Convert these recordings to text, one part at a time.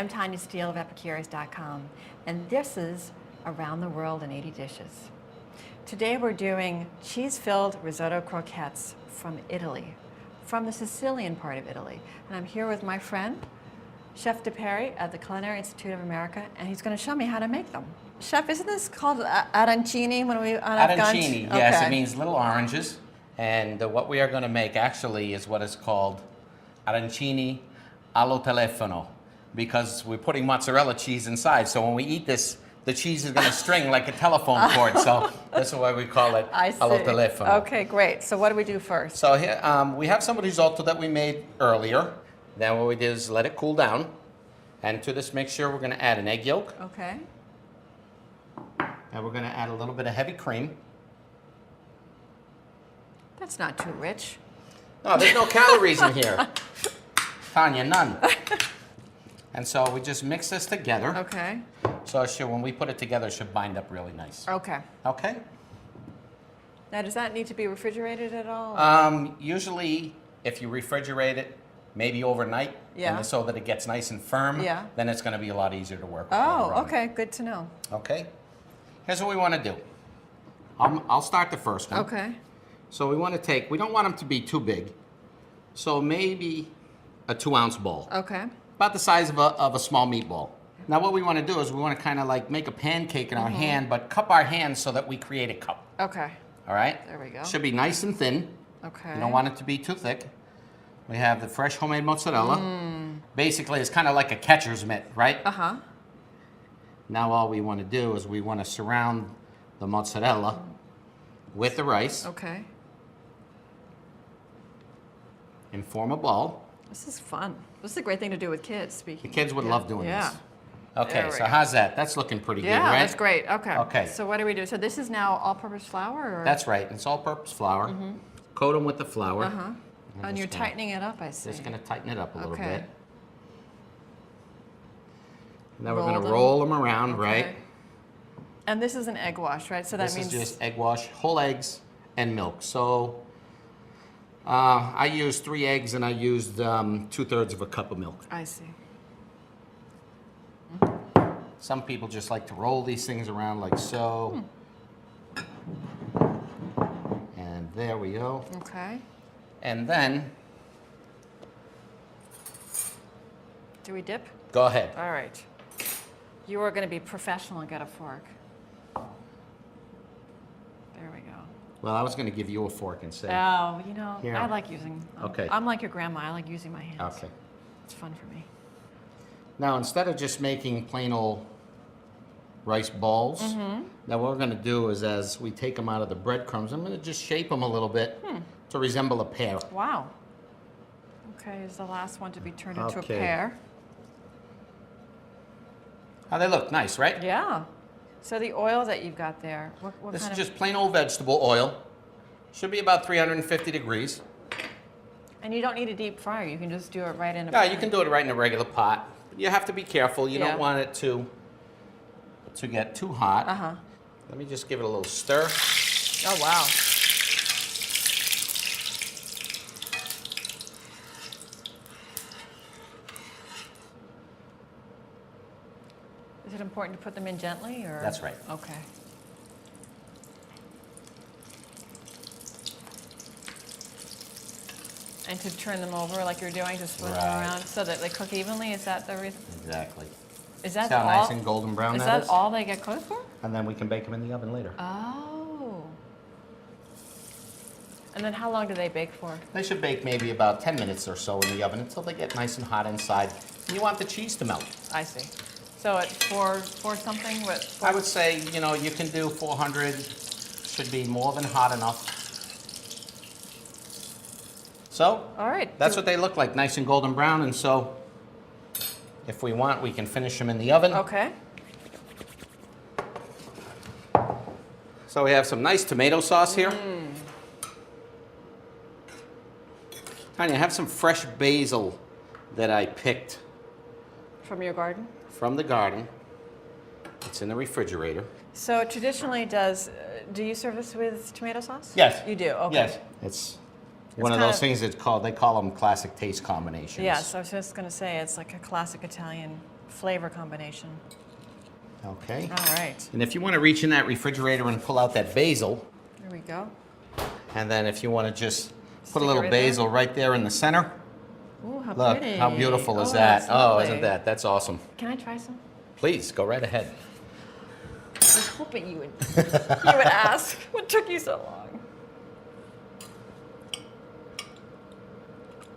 I'm Tanya Steele of Epicurious.com, and this is Around the World in 80 Dishes. Today we're doing cheese-filled risotto croquettes from Italy, from the Sicilian part of Italy. And I'm here with my friend, Chef DePerry at the Culinary Institute of America, and he's going to show me how to make them. Chef, isn't this called arancini when we on Arancini, yes, it means little oranges. And what we are going to make actually is what is called arancini allo telefono, because we're putting mozzarella cheese inside. So when we eat this, the cheese is going to string like a telephone cord. So that's why we call it allo telefono. Okay, great. So what do we do first? So here, we have some risotto that we made earlier. Then what we did is let it cool down. And to this mixture, we're going to add an egg yolk. Okay. And we're going to add a little bit of heavy cream. That's not too rich. No, there's no calories in here. Tanya, none. And so we just mix this together. Okay. So when we put it together, it should bind up really nice. Okay. Okay? Now, does that need to be refrigerated at all? Usually, if you refrigerate it, maybe overnight, yeah, and so that it gets nice and firm, yeah, then it's going to be a lot easier to work with. Oh, okay. Good to know. Okay. Here's what we want to do. I'll start the first one. Okay. So we want to take, we don't want them to be too big, so maybe a 2-ounce ball. Okay. About the size of a small meatball. Now what we want to do is we want to kind of like make a pancake in our hand, but cup our hands so that we create a cup. Okay. All right? There we go. Should be nice and thin. Okay. You don't want it to be too thick. We have the fresh homemade mozzarella. Basically, it's kind of like a catcher's mitt, right? Uh-huh. Now all we want to do is we want to surround the mozzarella with the rice. Okay. And form a ball. This is fun. This is a great thing to do with kids, speaking. The kids would love doing this. Okay, There we so go. how's that? That's looking pretty good, Yeah, right? that's great. Okay. Okay. So what do we do? So this is now all-purpose flour? Or? That's right. It's all-purpose flour. Coat them with the flour. Uh-huh. And you're tightening it up, I see. Just going to tighten it up a little Okay. bit. Now we're going to roll them around, Okay. right? And this is an egg wash, right? So that means... This is just egg wash, whole eggs and milk. So I used 3 eggs and I used 2/3 of a cup of milk. I see. Some people just like to roll these things around like so. And there we go. Okay. And then... Do we dip? Go ahead. All right. You are going to be professional and get a fork. There we go. Well, I was going to give you a fork and say... Oh, you know, Here. I like using... Okay. I'm like your grandma. I like using my hands. Okay. It's fun for me. Now, instead of just making plain old rice balls, now what we're going to do is as we take them out of the breadcrumbs, I'm going to just shape them a little bit to resemble a pear. Wow. Okay, is the last one to be turned into a Okay. pear. How they look, nice, right? Yeah. So the oil that you've got there, what This kind is of... just plain old vegetable oil. Should be about 350 degrees. And you don't need a deep fryer. You can just do it right in a Yeah, pan. you can do it right in a regular pot. You have to be careful. You Yeah. don't want it to get too hot. Uh-huh. Let me just give it a little stir. Oh, wow. Is it important to put them in gently, or? That's right. Okay. And to turn them over like you're doing, to split them Right. around so that they cook evenly? Is that the reason? Exactly. Is that See how all? nice and golden brown is that that is? all they get cooked for? And then we can bake them in the oven later. Oh. And then how long do they bake for? They should bake maybe about 10 minutes or so in the oven until they get nice and hot inside. And you want the cheese to melt. I see. So at four something? What? I would say, you know, you can do 400. Should be more than hot enough. So, All right. that's what they look like, nice and golden brown. And so, if we want, we can finish them in the oven. Okay. So we have some nice tomato sauce here. Tanya, I have some fresh basil that I picked From your garden? from the garden. It's in the refrigerator. So traditionally, do you serve this with tomato sauce? Yes. You do. Okay. Yes. It's one of kind those of- things they call them classic taste combinations. Yes, I was just going to say it's like a classic Italian flavor combination. Okay. All right, And if you want to reach in that refrigerator and pull out that basil, here we go. and then if you want to just put Stick a it little right there? basil right there in the center. Ooh, how Look, pretty. how beautiful is Oh, that? that's Oh, lovely. isn't that's awesome. Can I try some? Please, go right ahead. I was hoping you would ask. What took you so long?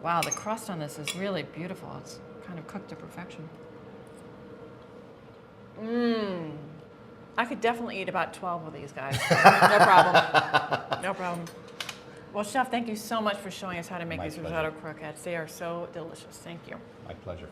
Wow, the crust on this is really beautiful. It's kind of cooked to perfection. Mmm. I could definitely eat about 12 of these guys. No problem. No problem. Well, Chef, thank you so much for showing us how to make My these pleasure. risotto croquettes. They are so delicious. Thank you. My pleasure.